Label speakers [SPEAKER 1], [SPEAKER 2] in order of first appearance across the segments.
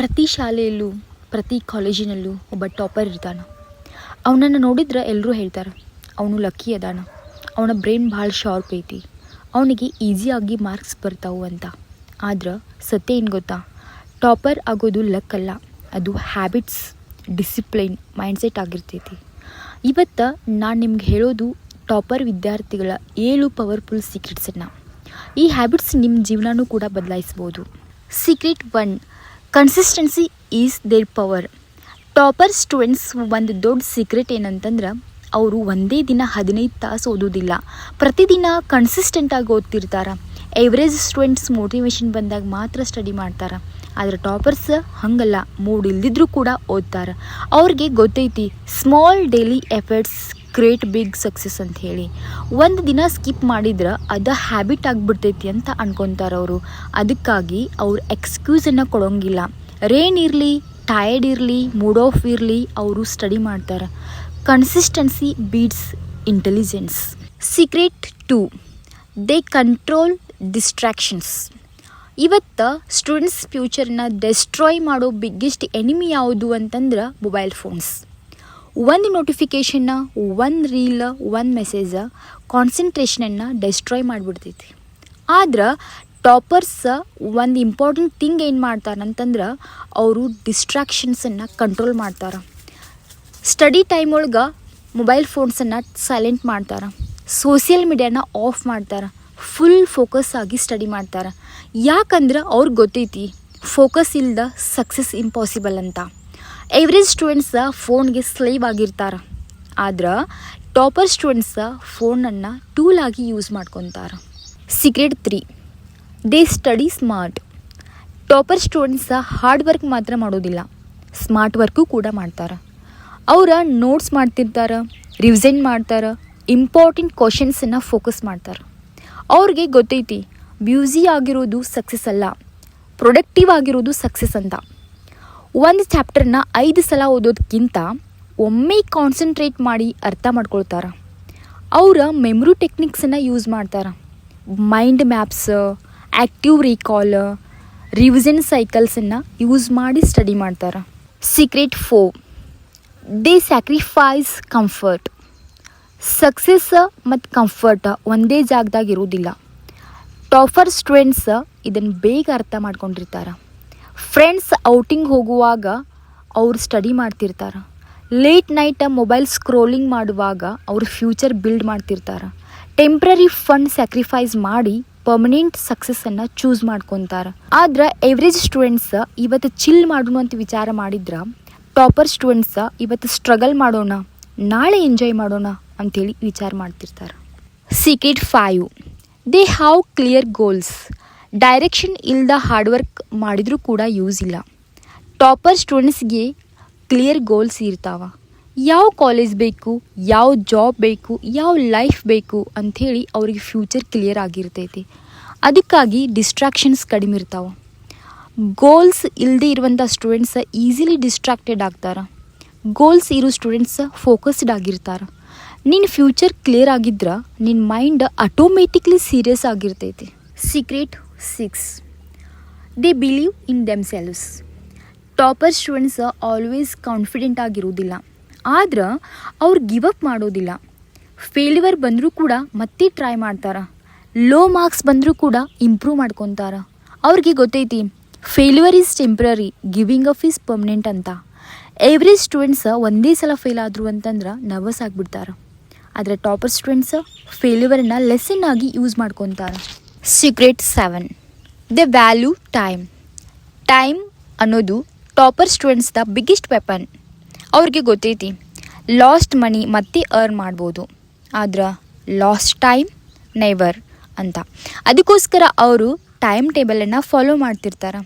[SPEAKER 1] ಪ್ರತಿ ಶಾಲೆಯಲ್ಲೂ ಪ್ರತಿ ಕಾಲೇಜಿನಲ್ಲೂ ಒಬ್ಬ ಟಾಪರ್ ಇರ್ತಾನೆ. ಅವನನ್ನು ನೋಡಿದ್ರೆ ಎಲ್ಲರೂ ಹೇಳ್ತಾರೆ ಅವನು ಲಕ್ಕಿ ಅದಾನ, ಅವನ ಬ್ರೈನ್ ಭಾಳ ಶಾರ್ಪ್ ಐತಿ, ಅವನಿಗೆ ಈಸಿಯಾಗಿ ಮಾರ್ಕ್ಸ್ ಬರ್ತಾವು ಅಂತ. ಆದ್ರೆ ಸತ್ಯ ಏನು ಗೊತ್ತಾ, ಟಾಪರ್ ಆಗೋದು ಲಕ್ ಅಲ್ಲ, ಅದು ಹ್ಯಾಬಿಟ್ಸ್, ಡಿಸಿಪ್ಲೈನ್, ಮೈಂಡ್ಸೆಟ್ ಆಗಿರ್ತೈತಿ. ಇವತ್ತು ನಾನು ನಿಮ್ಗೆ ಹೇಳೋದು ಟಾಪರ್ ವಿದ್ಯಾರ್ಥಿಗಳ 7 ಪವರ್ಫುಲ್ ಸೀಕ್ರೆಟ್ಸನ್ನು. ಈ ಹ್ಯಾಬಿಟ್ಸ್ ನಿಮ್ಮ ಜೀವನನೂ ಕೂಡ ಬದಲಾಯಿಸ್ಬೋದು. Secret 1, consistency is their power. Topper students ಒಂದು ದೊಡ್ಡ ಸೀಕ್ರೆಟ್ ಏನಂತಂದ್ರೆ, ಅವರು ಒಂದೇ ದಿನ 15 ತಾಸು ಓದೋದಿಲ್ಲ, ಪ್ರತಿದಿನ ಕನ್ಸಿಸ್ಟೆಂಟಾಗಿ ಓದ್ತಿರ್ತಾರೆ. ಎವ್ರೇಜ್ ಸ್ಟೂಡೆಂಟ್ಸ್ ಮೋಟಿವೇಶನ್ ಬಂದಾಗ ಮಾತ್ರ ಸ್ಟಡಿ ಮಾಡ್ತಾರೆ, ಆದರೆ ಟಾಪರ್ಸ್ ಹಂಗಲ್ಲ, ಮೂಡ್ ಇಲ್ದಿದ್ರೂ ಕೂಡ ಓದ್ತಾರೆ. ಅವ್ರಿಗೆ ಗೊತ್ತೈತಿ small daily efforts create big success ಅಂತ ಹೇಳಿ. ಒಂದು ದಿನ ಸ್ಕಿಪ್ ಮಾಡಿದ್ರೆ ಅದು ಹ್ಯಾಬಿಟ್ ಆಗಿಬಿಡ್ತೈತಿ ಅಂತ ಅನ್ಕೊತಾರೆ ಅವರು. ಅದಕ್ಕಾಗಿ ಅವ್ರು ಎಕ್ಸ್ಕ್ಯೂಸನ್ನು ಕೊಡೋಂಗಿಲ್ಲ. ರೇನ್ ಇರಲಿ, ಟಯರ್ಡ್ ಇರಲಿ, ಮೂಡ್ ಆಫ್ ಇರಲಿ, ಅವರು ಸ್ಟಡಿ ಮಾಡ್ತಾರೆ. Consistency beats intelligence. Secret 2, they control distractions. ಇವತ್ತು ಸ್ಟೂಡೆಂಟ್ಸ್ ಫ್ಯೂಚರ್ನ ಡೆಸ್ಟ್ರಾಯ್ ಮಾಡೋ ಬಿಗ್ಗೆಸ್ಟ್ ಎನಿಮಿ ಯಾವುದು ಅಂತಂದ್ರೆ ಮೊಬೈಲ್ ಫೋನ್ಸ್. ಒಂದು ನೋಟಿಫಿಕೇಷನ್ನ, ಒಂದು ರೀಲ್, ಒಂದು ಮೆಸೇಜ ಕಾನ್ಸಂಟ್ರೇಷನನ್ನು ಡೆಸ್ಟ್ರಾಯ್ ಮಾಡಿಬಿಡ್ತೈತಿ. ಆದ್ರೆ ಟಾಪರ್ಸ್ ಒಂದು ಇಂಪಾರ್ಟೆಂಟ್ ಥಿಂಗ್ ಏನು ಮಾಡ್ತಾರಂತಂದ್ರೆ, ಅವರು ಡಿಸ್ಟ್ರಾಕ್ಷನ್ಸನ್ನು ಕಂಟ್ರೋಲ್ ಮಾಡ್ತಾರೆ. ಸ್ಟಡಿ ಟೈಮ್ ಒಳಗೆ ಮೊಬೈಲ್ ಫೋನ್ಸನ್ನು ಸೈಲೆಂಟ್ ಮಾಡ್ತಾರೆ, ಸೋಷಿಯಲ್ ಮೀಡಿಯಾನ ಆಫ್ ಮಾಡ್ತಾರೆ, ಫುಲ್ ಫೋಕಸ್ ಆಗಿ ಸ್ಟಡಿ ಮಾಡ್ತಾರೆ. ಯಾಕಂದ್ರೆ ಅವ್ರಿಗೆ ಗೊತ್ತೈತಿ ಫೋಕಸ್ ಇಲ್ಲದ ಸಕ್ಸಸ್ ಇಂಪಾಸಿಬಲ್ ಅಂತ. ಎವ್ರೇಜ್ ಸ್ಟೂಡೆಂಟ್ಸ್ ಫೋನ್ಗೆ ಸ್ಲೇವ್ ಆಗಿರ್ತಾರೆ, ಆದ್ರೆ ಟಾಪರ್ ಸ್ಟೂಡೆಂಟ್ಸ್ ಫೋನನ್ನು ಟೂಲ್ ಆಗಿ ಯೂಸ್ ಮಾಡ್ಕೊತಾರೆ. Secret 3, they study smart. Topper students hard work ಮಾತ್ರ ಮಾಡೋದಿಲ್ಲ, ಸ್ಮಾರ್ಟ್ ವರ್ಕು ಕೂಡ ಮಾಡ್ತಾರೆ. ಅವರ ನೋಟ್ಸ್ ಮಾಡ್ತಿರ್ತಾರೆ, ರಿವಿಷನ್ ಮಾಡ್ತಾರೆ, ಇಂಪಾರ್ಟೆಂಟ್ ಕ್ವಶನ್ಸನ್ನು ಫೋಕಸ್ ಮಾಡ್ತಾರೆ. ಅವ್ರಿಗೆ ಗೊತ್ತೈತಿ ಬ್ಯೂಸಿ ಆಗಿರೋದು ಸಕ್ಸಸ್ ಅಲ್ಲ, ಪ್ರೊಡಕ್ಟಿವ್ ಆಗಿರೋದು ಸಕ್ಸಸ್ ಅಂತ. ಒಂದು ಚಾಪ್ಟರ್ನ 5 ಸಲ ಓದೋದಕ್ಕಿಂತ ಒಮ್ಮೆ ಕಾನ್ಸಂಟ್ರೇಟ್ ಮಾಡಿ ಅರ್ಥ ಮಾಡ್ಕೊಳ್ತಾರೆ. ಅವರ ಮೆಮ್ರಿ ಟೆಕ್ನಿಕ್ಸನ್ನು ಯೂಸ್ ಮಾಡ್ತಾರೆ. Mind maps, active recall, revision ಸೈಕಲ್ಸನ್ನು ಯೂಸ್ ಮಾಡಿ ಸ್ಟಡಿ ಮಾಡ್ತಾರೆ. Secret 4, they sacrifice comfort. Success ಮತ್ತು ಕಂಫರ್ಟ್ ಒಂದೇ ಜಾಗದಾಗ ಇರೋದಿಲ್ಲ. ಟಾಪರ್ ಸ್ಟೂಡೆಂಟ್ಸ್ ಇದನ್ನು ಬೇಗ ಅರ್ಥ ಮಾಡ್ಕೊಂಡಿರ್ತಾರೆ. ಫ್ರೆಂಡ್ಸ್ ಔಟಿಂಗ್ ಹೋಗುವಾಗ ಅವ್ರು ಸ್ಟಡಿ ಮಾಡ್ತಿರ್ತಾರೆ. ಲೇಟ್ ನೈಟ್ ಮೊಬೈಲ್ ಸ್ಕ್ರೋಲಿಂಗ್ ಮಾಡುವಾಗ ಅವ್ರ ಫ್ಯೂಚರ್ ಬಿಲ್ಡ್ ಮಾಡ್ತಿರ್ತಾರೆ. ಟೆಂಪ್ರರಿ ಫಂಡ್ ಸ್ಯಾಕ್ರಿಫೈಸ್ ಮಾಡಿ ಪರ್ಮನೆಂಟ್ ಸಕ್ಸಸ್ಸನ್ನು ಚೂಸ್ ಮಾಡ್ಕೊತಾರೆ. ಆದ್ರೆ ಎವ್ರೇಜ್ ಸ್ಟೂಡೆಂಟ್ಸ್ ಇವತ್ತು ಚಿಲ್ ಮಾಡೋಣ ಅಂತ ವಿಚಾರ ಮಾಡಿದ್ರೆ, ಟಾಪರ್ ಸ್ಟೂಡೆಂಟ್ಸ್ ಇವತ್ತು ಸ್ಟ್ರಗಲ್ ಮಾಡೋಣ, ನಾಳೆ ಎಂಜಾಯ್ ಮಾಡೋಣ ಅಂಥೇಳಿ ವಿಚಾರ ಮಾಡ್ತಿರ್ತಾರೆ. Secret 5, they have clear goals. Direction ಇಲ್ಲದ ಹಾರ್ಡ್ ವರ್ಕ್ ಮಾಡಿದರೂ ಕೂಡ ಯೂಸ್ ಇಲ್ಲ. ಟಾಪರ್ ಸ್ಟೂಡೆಂಟ್ಸ್ಗೆ ಕ್ಲಿಯರ್ ಗೋಲ್ಸ್ ಇರ್ತಾವೆ. ಯಾವ ಕಾಲೇಜ್ ಬೇಕು, ಯಾವ ಜಾಬ್ ಬೇಕು, ಯಾವ ಲೈಫ್ ಬೇಕು ಅಂಥೇಳಿ ಅವ್ರಿಗೆ ಫ್ಯೂಚರ್ ಕ್ಲಿಯರ್ ಆಗಿರ್ತೈತಿ. ಅದಕ್ಕಾಗಿ ಡಿಸ್ಟ್ರಾಕ್ಷನ್ಸ್ ಕಡಿಮೆ ಇರ್ತಾವೆ. ಗೋಲ್ಸ್ ಇಲ್ಲದೆ ಇರುವಂಥ ಸ್ಟೂಡೆಂಟ್ಸ್ ಈಸಿಲಿ ಡಿಸ್ಟ್ರಾಕ್ಟೆಡ್ ಆಗ್ತಾರೆ. ಗೋಲ್ಸ್ ಇರೋ ಸ್ಟೂಡೆಂಟ್ಸ್ ಫೋಕಸ್ಡ್ ಆಗಿರ್ತಾರೆ. ನಿನ್ನ ಫ್ಯೂಚರ್ ಕ್ಲಿಯರ್ ಆಗಿದ್ರೆ ನಿನ್ನ ಮೈಂಡ್ ಆಟೋಮೆಟಿಕ್ಲಿ ಸೀರಿಯಸ್ ಆಗಿರ್ತೈತಿ. Secret 6, they believe in themselves. Topper students always confident ಆಗಿರೋದಿಲ್ಲ, ಆದ್ರೆ ಅವ್ರು ಗಿವ್ ಅಪ್ ಮಾಡೋದಿಲ್ಲ. ಫೇಲ್ಯೂರ್ ಬಂದರೂ ಕೂಡ ಮತ್ತೆ ಟ್ರೈ ಮಾಡ್ತಾರೆ. ಲೋ ಮಾರ್ಕ್ಸ್ ಬಂದರೂ ಕೂಡ ಇಂಪ್ರೂವ್ ಮಾಡ್ಕೊತಾರೆ. ಅವ್ರಿಗೆ ಗೊತ್ತೈತಿ failure is temporary, giving up is permanent ಅಂತ. ಎವ್ರೇಜ್ ಸ್ಟೂಡೆಂಟ್ಸ್ ಒಂದೇ ಸಲ ಫೇಲ್ ಆದರು ಅಂತಂದ್ರೆ ನರ್ವಸ್ ಆಗಿಬಿಡ್ತಾರೆ, ಆದರೆ ಟಾಪರ್ ಸ್ಟೂಡೆಂಟ್ಸ್ ಫೇಲ್ಯೂರನ್ನು ಲೆಸನ್ ಆಗಿ ಯೂಸ್ ಮಾಡ್ಕೊತಾರೆ. Secret 7, they value time. Time ಅನ್ನೋದು ಟಾಪರ್ ಸ್ಟೂಡೆಂಟ್ಸ್ದ ಬಿಗ್ಗೆಸ್ಟ್ ವೆಪನ್. ಅವ್ರಿಗೆ ಗೊತ್ತೈತಿ ಲಾಸ್ಟ್ ಮನಿ ಮತ್ತೆ ಅರ್ನ್ ಮಾಡ್ಬೋದು, ಆದ್ರೆ ಲಾಸ್ಟ್ ಟೈಮ್ ನೆವರ್ ಅಂತ. ಅದಕ್ಕೋಸ್ಕರ ಅವರು ಟೈಮ್ ಟೇಬಲನ್ನು ಫಾಲೋ ಮಾಡ್ತಿರ್ತಾರೆ,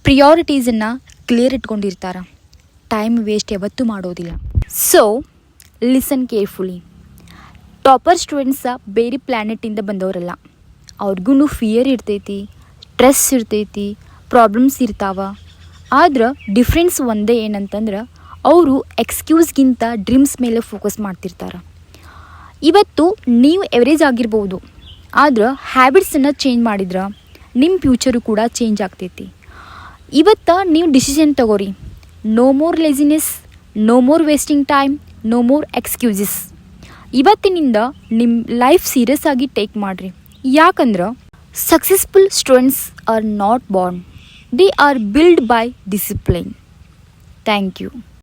[SPEAKER 1] ಪ್ರಿಯಾರಿಟೀಸನ್ನು ಕ್ಲಿಯರ್ ಇಟ್ಕೊಂಡಿರ್ತಾರೆ, ಟೈಮ್ ವೇಸ್ಟ್ ಯಾವತ್ತೂ ಮಾಡೋದಿಲ್ಲ. So listen carefully. Topper students ಬೇರೆ ಪ್ಲ್ಯಾನೆಟಿಂದ ಬಂದವರಲ್ಲ. ಅವ್ರಿಗೂ ಫಿಯರ್ ಇರ್ತೈತಿ, ಸ್ಟ್ರೆಸ್ ಇರ್ತೈತಿ, ಪ್ರಾಬ್ಲಮ್ಸ್ ಇರ್ತಾವೆ. ಆದ್ರೆ ಡಿಫ್ರೆನ್ಸ್ ಒಂದೇ ಏನಂತಂದ್ರೆ, ಅವರು ಎಕ್ಸ್ಕ್ಯೂಸ್ಗಿಂತ ಡ್ರೀಮ್ಸ್ ಮೇಲೆ ಫೋಕಸ್ ಮಾಡ್ತಿರ್ತಾರೆ. ಇವತ್ತು ನೀವು ಎವರೇಜ್ ಆಗಿರ್ಬೋದು, ಆದ್ರೆ ಹ್ಯಾಬಿಟ್ಸನ್ನು ಚೇಂಜ್ ಮಾಡಿದ್ರೆ ನಿಮ್ಮ ಫ್ಯೂಚರು ಕೂಡ ಚೇಂಜ್ ಆಗ್ತೈತಿ. ಇವತ್ತು ನೀವು ಡಿಸಿಷನ್ ತಗೋರಿ. No more laziness, no more wasting time, no more excuses. ಇವತ್ತಿನಿಂದ ನಿಮ್ಮ ಲೈಫ್ ಸೀರಿಯಸ್ ಆಗಿ ಟೇಕ್ ಮಾಡಿರಿ. ಯಾಕಂದ್ರೆ successful students are not born, they are build by discipline. Thank you.